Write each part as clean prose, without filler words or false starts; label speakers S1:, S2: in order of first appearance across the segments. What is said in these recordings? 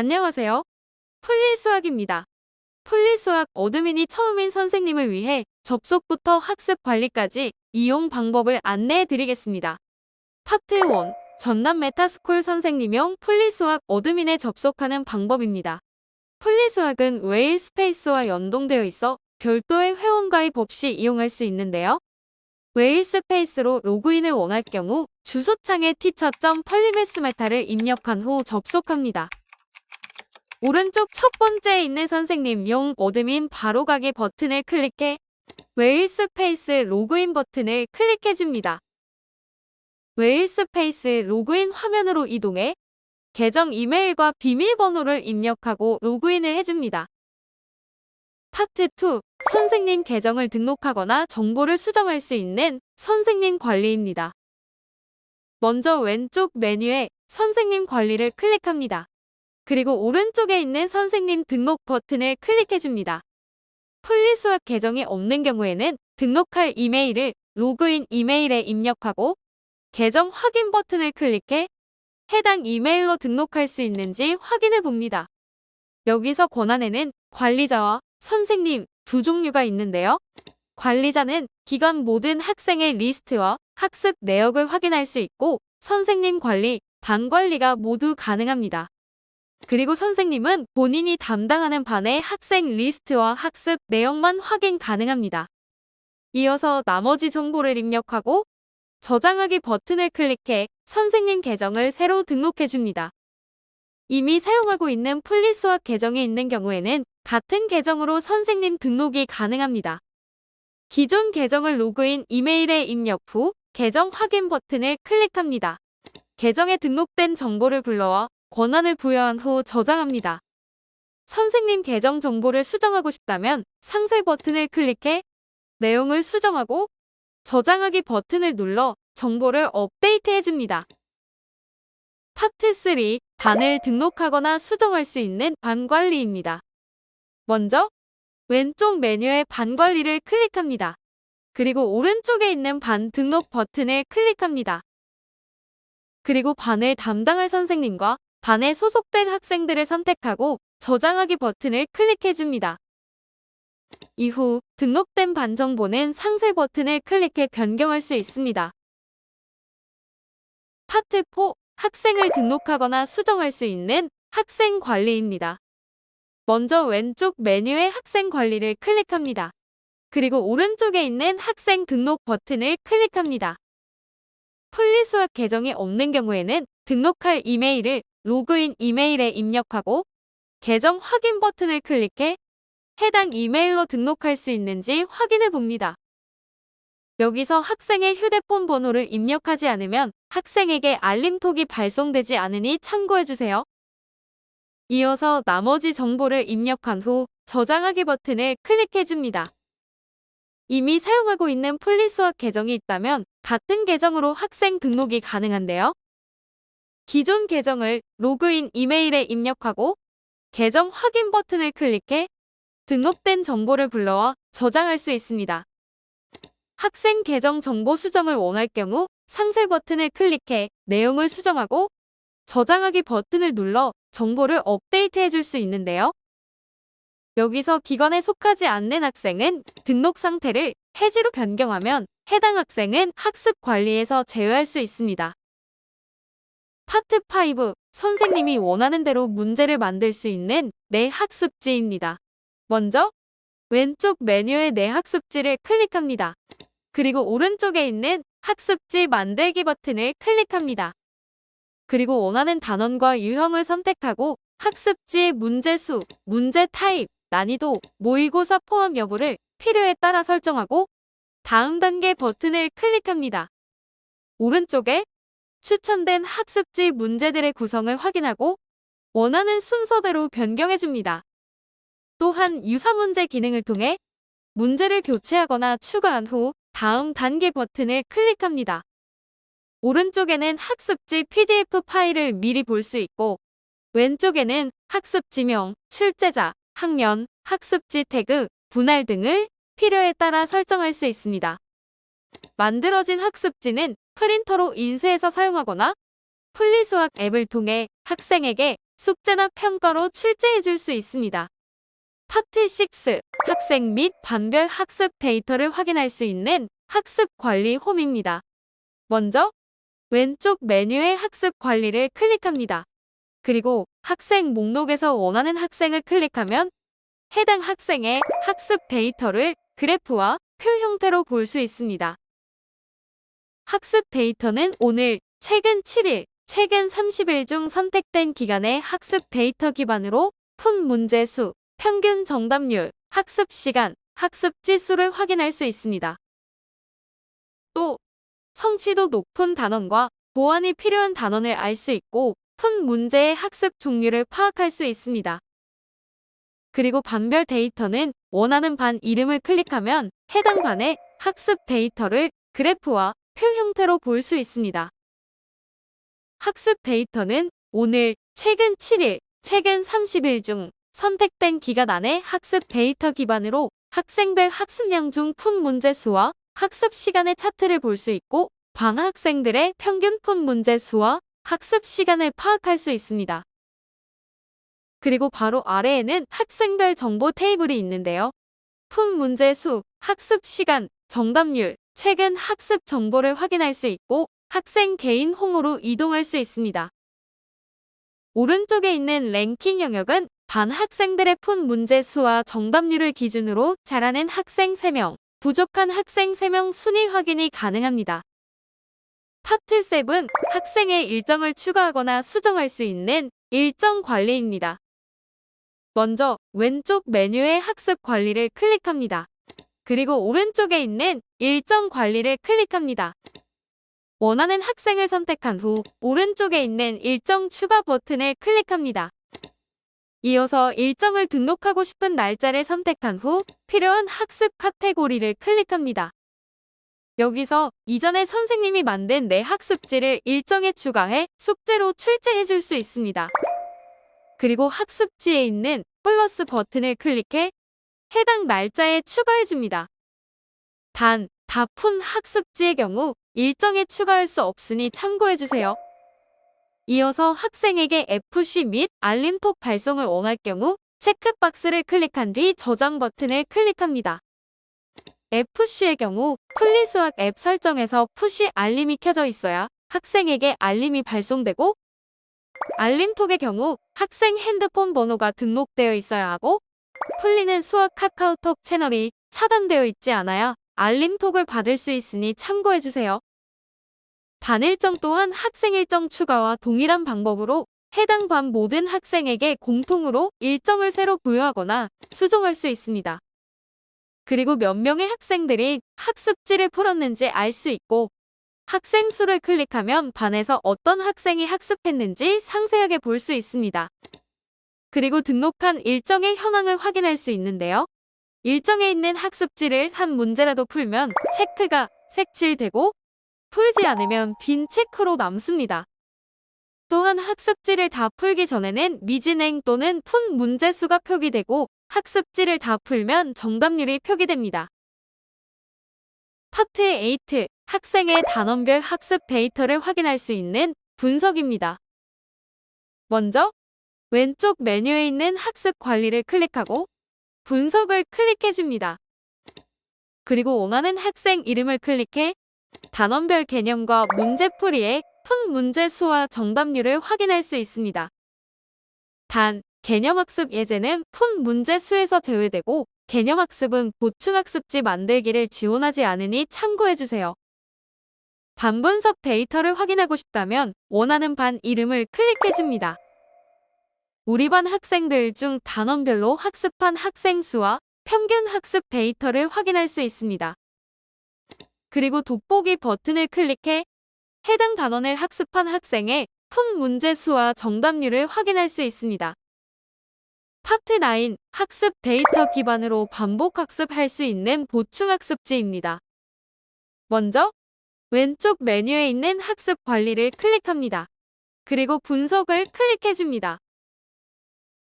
S1: 안녕하세요. 풀리수학입니다. 풀리수학 어드민이 처음인 선생님을 위해 접속부터 학습 관리까지 이용 방법을 안내해 드리겠습니다. 파트 1. 전남 메타스쿨 선생님용 풀리수학 어드민에 접속하는 방법입니다. 풀리수학은 웨일 스페이스와 연동되어 있어 별도의 회원 가입 없이 이용할 수 있는데요. 웨일 스페이스로 로그인을 원할 경우 주소창에 teacher.polymes메타를 입력한 후 접속합니다. 오른쪽 첫 번째에 있는 선생님용 어드민 바로가기 버튼을 클릭해 웨일 스페이스 로그인 버튼을 클릭해줍니다. 웨일 스페이스 로그인 화면으로 이동해 계정 이메일과 비밀번호를 입력하고 로그인을 해줍니다. 파트 2. 선생님 계정을 등록하거나 정보를 수정할 수 있는 선생님 관리입니다. 먼저 왼쪽 메뉴에 선생님 관리를 클릭합니다. 그리고 오른쪽에 있는 선생님 등록 버튼을 클릭해줍니다. 풀리수학 계정이 없는 경우에는 등록할 이메일을 로그인 이메일에 입력하고 계정 확인 버튼을 클릭해 해당 이메일로 등록할 수 있는지 확인해 봅니다. 여기서 권한에는 관리자와 선생님 두 종류가 있는데요. 관리자는 기관 모든 학생의 리스트와 학습 내역을 확인할 수 있고 선생님 관리, 반 관리가 모두 가능합니다. 그리고 선생님은 본인이 담당하는 반의 학생 리스트와 학습 내역만 확인 가능합니다. 이어서 나머지 정보를 입력하고 저장하기 버튼을 클릭해 선생님 계정을 새로 등록해줍니다. 이미 사용하고 있는 풀리수학 계정이 있는 경우에는 같은 계정으로 선생님 등록이 가능합니다. 기존 계정을 로그인 이메일에 입력 후 계정 확인 버튼을 클릭합니다. 계정에 등록된 정보를 불러와 권한을 부여한 후 저장합니다. 선생님 계정 정보를 수정하고 싶다면 상세 버튼을 클릭해 내용을 수정하고 저장하기 버튼을 눌러 정보를 업데이트 해줍니다. 파트 3. 반을 등록하거나 수정할 수 있는 반 관리입니다. 먼저 왼쪽 메뉴의 반 관리를 클릭합니다. 그리고 오른쪽에 있는 반 등록 버튼을 클릭합니다. 그리고 반을 담당할 선생님과 반에 소속된 학생들을 선택하고 저장하기 버튼을 클릭해줍니다. 이후 등록된 반 정보는 상세 버튼을 클릭해 변경할 수 있습니다. 파트 4. 학생을 등록하거나 수정할 수 있는 학생 관리입니다. 먼저 왼쪽 메뉴의 학생 관리를 클릭합니다. 그리고 오른쪽에 있는 학생 등록 버튼을 클릭합니다. 풀리수학 계정이 없는 경우에는 등록할 이메일을 로그인 이메일에 입력하고 계정 확인 버튼을 클릭해 해당 이메일로 등록할 수 있는지 확인해 봅니다. 여기서 학생의 휴대폰 번호를 입력하지 않으면 학생에게 알림톡이 발송되지 않으니 참고해주세요. 이어서 나머지 정보를 입력한 후 저장하기 버튼을 클릭해줍니다. 이미 사용하고 있는 풀리수학 계정이 있다면 같은 계정으로 학생 등록이 가능한데요. 기존 계정을 로그인 이메일에 입력하고 계정 확인 버튼을 클릭해 등록된 정보를 불러와 저장할 수 있습니다. 학생 계정 정보 수정을 원할 경우 상세 버튼을 클릭해 내용을 수정하고 저장하기 버튼을 눌러 정보를 업데이트 해줄 수 있는데요. 여기서 기관에 속하지 않는 학생은 등록 상태를 해지로 변경하면 해당 학생은 학습 관리에서 제외할 수 있습니다. 파트 5. 선생님이 원하는 대로 문제를 만들 수 있는 내 학습지입니다. 먼저 왼쪽 메뉴의 내 학습지를 클릭합니다. 그리고 오른쪽에 있는 학습지 만들기 버튼을 클릭합니다. 그리고 원하는 단원과 유형을 선택하고 학습지의 문제수, 문제 타입, 난이도, 모의고사 포함 여부를 필요에 따라 설정하고 다음 단계 버튼을 클릭합니다. 오른쪽에 추천된 학습지 문제들의 구성을 확인하고 원하는 순서대로 변경해줍니다. 또한 유사문제 기능을 통해 문제를 교체하거나 추가한 후 다음 단계 버튼을 클릭합니다. 오른쪽에는 학습지 PDF 파일을 미리 볼 수 있고 왼쪽에는 학습지명, 출제자, 학년, 학습지 태그, 분할 등을 필요에 따라 설정할 수 있습니다. 만들어진 학습지는 프린터로 인쇄해서 사용하거나 풀리수학 앱을 통해 학생에게 숙제나 평가로 출제해 줄 수 있습니다. 파트 6. 학생 및 반별 학습 데이터를 확인할 수 있는 학습 관리 홈입니다. 먼저 왼쪽 메뉴의 학습 관리를 클릭합니다. 그리고 학생 목록에서 원하는 학생을 클릭하면 해당 학생의 학습 데이터를 그래프와 표 형태로 볼 수 있습니다. 학습 데이터는 오늘, 최근 7일, 최근 30일 중 선택된 기간의 학습 데이터 기반으로 푼 문제 수, 평균 정답률, 학습 시간, 학습 지수를 확인할 수 있습니다. 또 성취도 높은 단원과 보완이 필요한 단원을 알 수 있고 푼 문제의 학습 종류를 파악할 수 있습니다. 그리고 반별 데이터는 원하는 반 이름을 클릭하면 해당 반의 학습 데이터를 그래프와 표 형태로 볼 수 있습니다. 학습 데이터는 오늘, 최근 7일, 최근 30일 중 선택된 기간 안의 학습 데이터 기반으로 학생별 학습량 중 푼 문제 수와 학습 시간의 차트를 볼 수 있고 반 학생들의 평균 푼 문제 수와 학습 시간을 파악할 수 있습니다. 그리고 바로 아래에는 학생별 정보 테이블이 있는데요. 푼 문제 수, 학습 시간, 정답률, 최근 학습 정보를 확인할 수 있고 학생 개인 홈으로 이동할 수 있습니다. 오른쪽에 있는 랭킹 영역은 반 학생들의 푼 문제 수와 정답률을 기준으로 잘하는 학생 3명, 부족한 학생 3명 순위 확인이 가능합니다. 파트 7. 학생의 일정을 추가하거나 수정할 수 있는 일정 관리입니다. 먼저 왼쪽 메뉴의 학습 관리를 클릭합니다. 그리고 오른쪽에 있는 일정 관리를 클릭합니다. 원하는 학생을 선택한 후 오른쪽에 있는 일정 추가 버튼을 클릭합니다. 이어서 일정을 등록하고 싶은 날짜를 선택한 후 필요한 학습 카테고리를 클릭합니다. 여기서 이전에 선생님이 만든 내 학습지를 일정에 추가해 숙제로 출제해 줄 수 있습니다. 그리고 학습지에 있는 플러스 버튼을 클릭해 해당 날짜에 추가해 줍니다. 단, 다 푼 학습지의 경우 일정에 추가할 수 없으니 참고해 주세요. 이어서 학생에게 FC 및 알림톡 발송을 원할 경우 체크박스를 클릭한 뒤 저장 버튼을 클릭합니다. FC의 경우 플리수학 앱 설정에서 푸시 알림이 켜져 있어야 학생에게 알림이 발송되고 알림톡의 경우 학생 핸드폰 번호가 등록되어 있어야 하고 풀리는 수학 카카오톡 채널이 차단되어 있지 않아야 알림톡을 받을 수 있으니 참고해주세요. 반 일정 또한 학생 일정 추가와 동일한 방법으로 해당 반 모든 학생에게 공통으로 일정을 새로 부여하거나 수정할 수 있습니다. 그리고 몇 명의 학생들이 학습지를 풀었는지 알 수 있고 학생 수를 클릭하면 반에서 어떤 학생이 학습했는지 상세하게 볼 수 있습니다. 그리고 등록한 일정의 현황을 확인할 수 있는데요. 일정에 있는 학습지를 한 문제라도 풀면 체크가 색칠되고 풀지 않으면 빈 체크로 남습니다. 또한 학습지를 다 풀기 전에는 미진행 또는 푼 문제 수가 표기되고 학습지를 다 풀면 정답률이 표기됩니다. 파트 8. 학생의 단원별 학습 데이터를 확인할 수 있는 분석입니다. 먼저 왼쪽 메뉴에 있는 학습 관리를 클릭하고 분석을 클릭해줍니다. 그리고 원하는 학생 이름을 클릭해 단원별 개념과 문제풀이에 푼 문제 수와 정답률을 확인할 수 있습니다. 단, 개념학습 예제는 푼 문제 수에서 제외되고 개념학습은 보충학습지 만들기를 지원하지 않으니 참고해주세요. 반 분석 데이터를 확인하고 싶다면 원하는 반 이름을 클릭해줍니다. 우리 반 학생들 중 단원별로 학습한 학생 수와 평균 학습 데이터를 확인할 수 있습니다. 그리고 돋보기 버튼을 클릭해 해당 단원을 학습한 학생의 푼 문제 수와 정답률을 확인할 수 있습니다. 파트 9. 학습 데이터 기반으로 반복 학습할 수 있는 보충학습지입니다. 먼저 왼쪽 메뉴에 있는 학습 관리를 클릭합니다. 그리고 분석을 클릭해줍니다.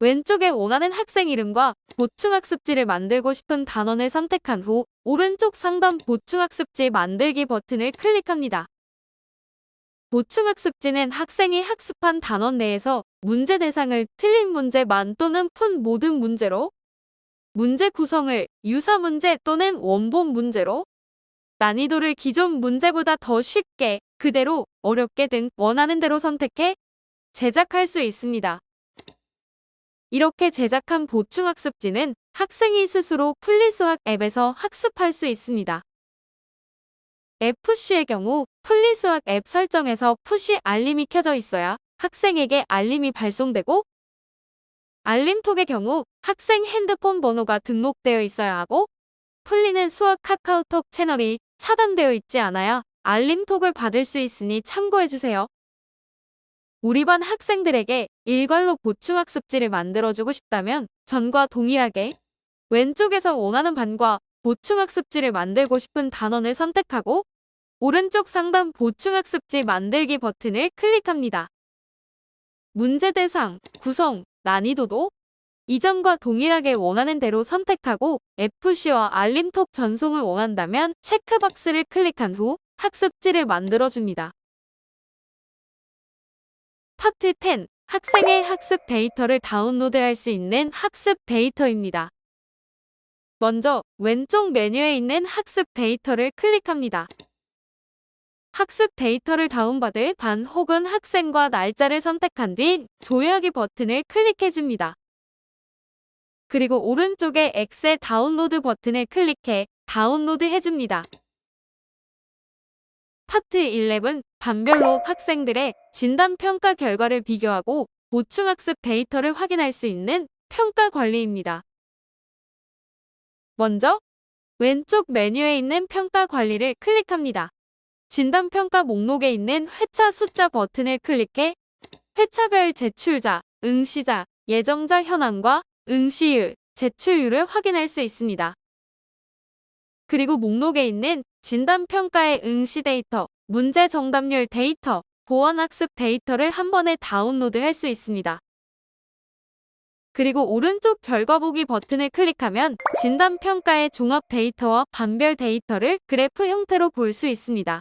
S1: 왼쪽에 원하는 학생 이름과 보충학습지를 만들고 싶은 단원을 선택한 후 오른쪽 상단 보충학습지 만들기 버튼을 클릭합니다. 보충학습지는 학생이 학습한 단원 내에서 문제 대상을 틀린 문제만 또는 푼 모든 문제로, 문제 구성을 유사 문제 또는 원본 문제로, 난이도를 기존 문제보다 더 쉽게, 그대로, 어렵게 등 원하는 대로 선택해 제작할 수 있습니다. 이렇게 제작한 보충학습지는 학생이 스스로 풀리수학 앱에서 학습할 수 있습니다. FC의 경우 풀리수학 앱 설정에서 푸시 알림이 켜져 있어야 학생에게 알림이 발송되고, 알림톡의 경우 학생 핸드폰 번호가 등록되어 있어야 하고, 풀리는 수학 카카오톡 채널이 차단되어 있지 않아야 알림톡을 받을 수 있으니 참고해주세요. 우리 반 학생들에게 일괄로 보충학습지를 만들어주고 싶다면 전과 동일하게 왼쪽에서 원하는 반과 보충학습지를 만들고 싶은 단원을 선택하고 오른쪽 상단 보충학습지 만들기 버튼을 클릭합니다. 문제 대상, 구성, 난이도도 이전과 동일하게 원하는 대로 선택하고 FC와 알림톡 전송을 원한다면 체크박스를 클릭한 후 학습지를 만들어줍니다. 파트 10. 학생의 학습 데이터를 다운로드할 수 있는 학습 데이터입니다. 먼저 왼쪽 메뉴에 있는 학습 데이터를 클릭합니다. 학습 데이터를 다운받을 반 혹은 학생과 날짜를 선택한 뒤 조회하기 버튼을 클릭해줍니다. 그리고 오른쪽에 엑셀 다운로드 버튼을 클릭해 다운로드 해줍니다. 파트 11. 반별로 학생들의 진단평가 결과를 비교하고 보충학습 데이터를 확인할 수 있는 평가 관리입니다. 먼저 왼쪽 메뉴에 있는 평가 관리를 클릭합니다. 진단평가 목록에 있는 회차 숫자 버튼을 클릭해 회차별 제출자, 응시자, 예정자 현황과 응시율, 제출률을 확인할 수 있습니다. 그리고 목록에 있는 진단평가의 응시 데이터, 문제 정답률 데이터, 보완학습 데이터를 한 번에 다운로드할 수 있습니다. 그리고 오른쪽 결과 보기 버튼을 클릭하면 진단평가의 종합 데이터와 반별 데이터를 그래프 형태로 볼 수 있습니다.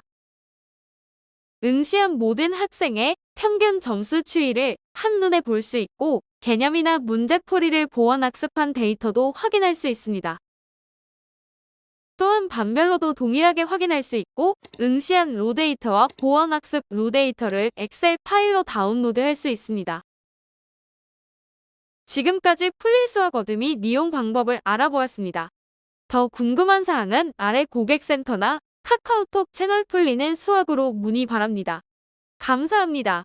S1: 응시한 모든 학생의 평균 점수 추이를 한눈에 볼 수 있고 개념이나 문제풀이를 보완학습한 데이터도 확인할 수 있습니다. 또한 반별로도 동일하게 확인할 수 있고 응시한 로 데이터와 보완학습 로 데이터를 엑셀 파일로 다운로드할 수 있습니다. 지금까지 풀리수학 어드미 이용 방법을 알아보았습니다. 더 궁금한 사항은 아래 고객센터나 카카오톡 채널 풀리는 수학으로 문의 바랍니다. 감사합니다.